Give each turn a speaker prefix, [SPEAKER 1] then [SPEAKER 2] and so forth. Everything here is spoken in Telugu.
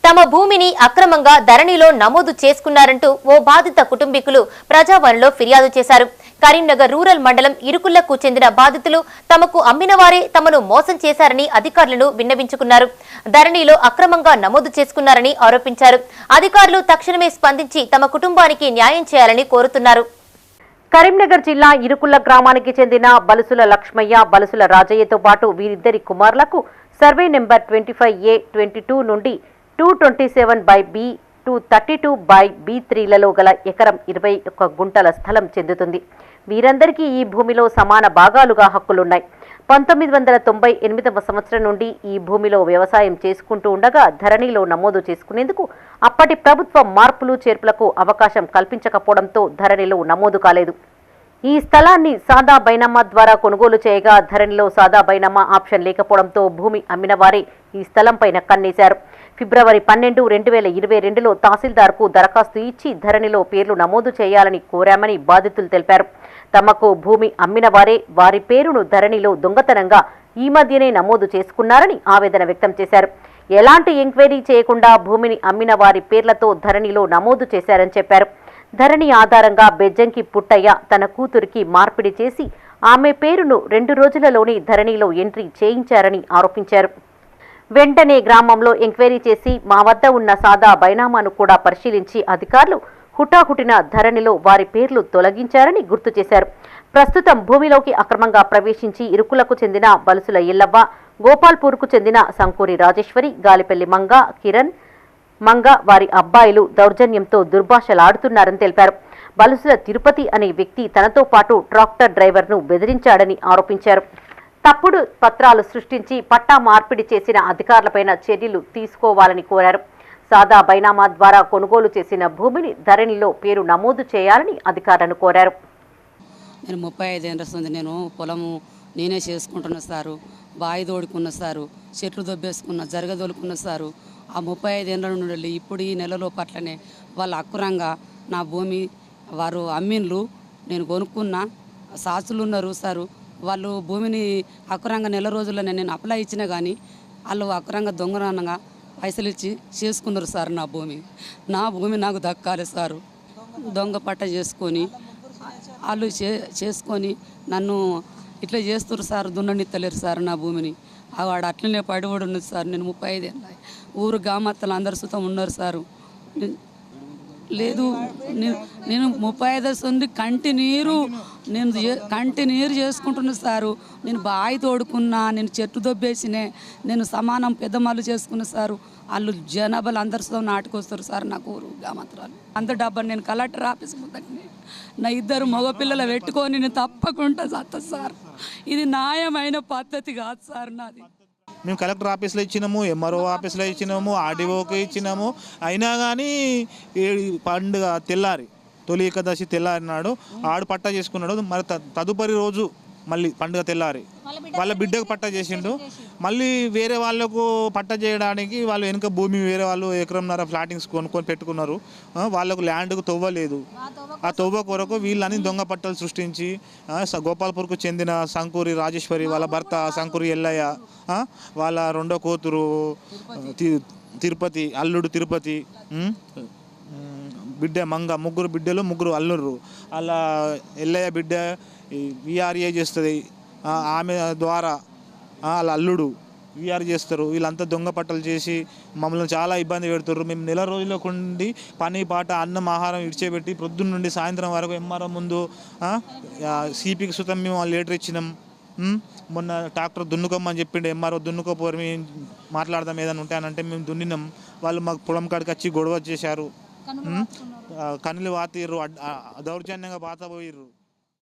[SPEAKER 1] తమ భూమిని అక్రమంగా ధరణిలో నమోదు చేసుకున్నారంటూ ఓ బాధిత కుటుంబీకులు ప్రజావాణిలో ఫిర్యాదు చేశారు. కరీంనగర్ రూరల్ మండలం ఇరుకుల్లకు చెందిన బాధితులు తమకు అమ్మిన వారే తమను మోసం చేశారని అధికారులను విన్నవించుకున్నారు. ధరణిలో అక్రమంగా నమోదు చేసుకున్నారని ఆరోపించారు. అధికారులు తక్షణమే స్పందించి తమ కుటుంబానికి న్యాయం చేయాలని కోరుతున్నారు. కరీంనగర్ జిల్లా ఇరుకుల్ల గ్రామానికి చెందిన బలుసుల లక్ష్మయ్య, బలుసుల రాజయ్యతో పాటు వీరిద్దరి కుమారులకు సర్వే నెంబర్ 25A22 నుండి 227/B 232/B3లలో గల ఎకరం 21 గుంటల స్థలం చెందుతుంది. వీరందరికీ ఈ భూమిలో సమాన భాగాలుగా హక్కులున్నాయి. 1998వ సంవత్సరం నుండి ఈ భూమిలో వ్యవసాయం చేసుకుంటూ ఉండగా ధరణిలో నమోదు చేసుకునేందుకు అప్పటి ప్రభుత్వం మార్పులు చేర్పులకు అవకాశం కల్పించకపోవడంతో ధరణిలో నమోదు కాలేదు. ఈ స్థలాన్ని సాదా బైనామా ద్వారా కొనుగోలు చేయగా ధరణిలో సాదా బైనామా ఆప్షన్ లేకపోవడంతో భూమి అమ్మిన వారే ఈ స్థలంపైన కన్నేశారు. ఫిబ్రవరి 12, 2022లో తహసీల్దార్కు దరఖాస్తు ఇచ్చి ధరణిలో పేర్లు నమోదు చేయాలని కోరామని బాధితులు తెలిపారు. తమకు భూమి అమ్మిన వారే వారి పేరును ధరణిలో దొంగతనంగా ఈ మధ్యనే నమోదు చేసుకున్నారని ఆవేదన వ్యక్తం చేశారు. ఎలాంటి ఎంక్వైరీ చేయకుండా భూమిని అమ్మిన వారి పేర్లతో ధరణిలో నమోదు చేశారని చెప్పారు. ధరణి ఆధారంగా బెజ్జంకి పుట్టయ్య తన కూతురికి మార్పిడి చేసి ఆమె పేరును 2 రోజులలోనే ధరణిలో ఎంట్రీ చేయించారని ఆరోపించారు. వెంటనే గ్రామంలో ఎంక్వైరీ చేసి మా వద్ద ఉన్న సాదా బైనామాను కూడా పరిశీలించి అధికారులు హుటాహుటిన ధరణిలో వారి పేర్లు తొలగించారని గుర్తు చేశారు. ప్రస్తుతం భూమిలోకి అక్రమంగా ప్రవేశించి ఇరుకులకు చెందిన బలుసుల ఎల్లవ్వ, గోపాల్పూర్కు చెందిన సంకూరి రాజేశ్వరి, గాలిపల్లి మంగ, కిరణ్ మంగ వారి అబ్బాయిలు దౌర్జన్యంతో దుర్భాషలాడుతున్నారని తెలిపారు. బలుసుల తిరుపతి అనే వ్యక్తి తనతో పాటు ట్రాక్టర్ డ్రైవర్ను బెదిరించాడని ఆరోపించారు. తప్పుడు పత్రాలు సృష్టించి పట్టా మార్పిడి చేసిన అధికారులపైన చర్యలు తీసుకోవాలని కోరారు. సాదా బైనామా ద్వారా కొనుగోలు చేసిన భూమిని ధరణిలో పేరు నమోదు చేయాలని అధికారులను కోరారు.
[SPEAKER 2] నేను 35 ఏళ్ళ వస్తుంది. నేను పొలము నేనే చేసుకుంటున్నా సారు. బావి తోడుకున్న సారు, చెట్లు దొబ్బేసుకున్న, జరగదోలుకున్న సారు. ఆ 35 ఏళ్ళ నుండి ఇప్పుడు ఈ నెలలో పట్లనే వాళ్ళు అక్కురంగా నా భూమి వారు అమ్మిన్లు, నేను కొనుక్కున్నా. సాసులు ఉన్నారు సారు. వాళ్ళు భూమిని అక్కురంగా నెల రోజుల్లోనే నేను అప్లై ఇచ్చినా కానీ వాళ్ళు అక్కురంగా దొంగనగా పైసలు ఇచ్చి చేసుకున్నారు సార్. నా భూమి నాకు దక్కాలి సారు. దొంగ పట్ట చేసుకొని వాళ్ళు చేసుకొని నన్ను ఇట్లా చేస్తున్నారు సార్. దున్ననిత్తలేరు సార్ నా భూమిని. వాడు అట్లనే పడిపడి ఉన్నది సార్. నేను 35 ఏళ్ళ ఊరు గామత్తలు అందరు సుతం ఉన్నారు సారు. లేదు నేను 35 ఉంది. కంటి నీరు చేసుకుంటున్నా సారు. నేను బావి తోడుకున్నా, నేను చెట్టు దొబ్బేసినే, నేను సమానం పెద్దమాలు చేసుకున్నా సారు. వాళ్ళు జనాభాలు అందరితో నాటుకొస్తారు సార్. నాకు ఊరు గామత్రాలు అంత డబ్బని నేను కలెక్టర్ ఆఫీస్ ముందకి నా 2 మగపిల్లలు పెట్టుకొని నేను తప్పకుండా చస్తా సార్. ఇది న్యాయమైన పద్ధతి కాదు సార్ నాది.
[SPEAKER 3] మేము కలెక్టర్ ఆఫీస్లో ఇచ్చినాము, ఎంఆర్ఓ ఆఫీస్లో ఇచ్చినాము, ఆర్డీఓకి ఇచ్చినాము. అయినా కానీ పండుగ తెల్లారి తొలి ఏకాదశి తెల్లారి నాడు ఆడు పట్టా చేసుకున్నాడు. మరి తదుపరి రోజు మళ్ళీ పండుగ తెల్లారి వాళ్ళ బిడ్డకు పట్టా చేసిండు. మళ్ళీ వేరే వాళ్ళకు పట్టా చేయడానికి వాళ్ళు వెనుక భూమి వేరే వాళ్ళు ఎకరంన్నర ఫ్లాటింగ్స్ కొనుక్కొని పెట్టుకున్నారు. వాళ్ళకు ల్యాండ్కు తవ్వలేదు. ఆ తవ్వ కొరకు వీళ్ళని దొంగ పట్టాలు సృష్టించి గోపాల్పూర్కు చెందిన సంకూరి రాజేశ్వరి, వాళ్ళ భర్త సంకూరి ఎల్లయ్య, వాళ్ళ రెండో కూతురు తిరుపతి, అల్లుడు తిరుపతి, బిడ్డ మంగ, 3 బిడ్డలు 3 అల్లురు. అలా ఎల్లయ్య బిడ్డ విఆర్ఏ చేస్తుంది. ఆమె ద్వారా వాళ్ళ అల్లుడు విఆర్ చేస్తారు. వీళ్ళంతా దొంగ పట్టలు చేసి మమ్మల్ని చాలా ఇబ్బంది పెడుతుర్రు. మేము నెల రోజులకు ఉండి పని పాట అన్నం ఆహారం ఇడిచేపెట్టి పొద్దున్న నుండి సాయంత్రం వరకు ఎంఆర్ఓ ముందు సిపికి సుతం మేము లెటర్ ఇచ్చినాం. మొన్న ట్రాక్టర్ దున్నుకోమని చెప్పిండు ఎంఆర్ఓ. దున్నుకోపోరు, మేము మాట్లాడదాం ఏదైనా ఉంటానంటే మేము దున్నినాం. వాళ్ళు మాకు పొలం కాడికి వచ్చి గొడవ చేశారు. కనులు వాతిర్రు, దౌర్జన్యంగా బాతపోయిర్రు.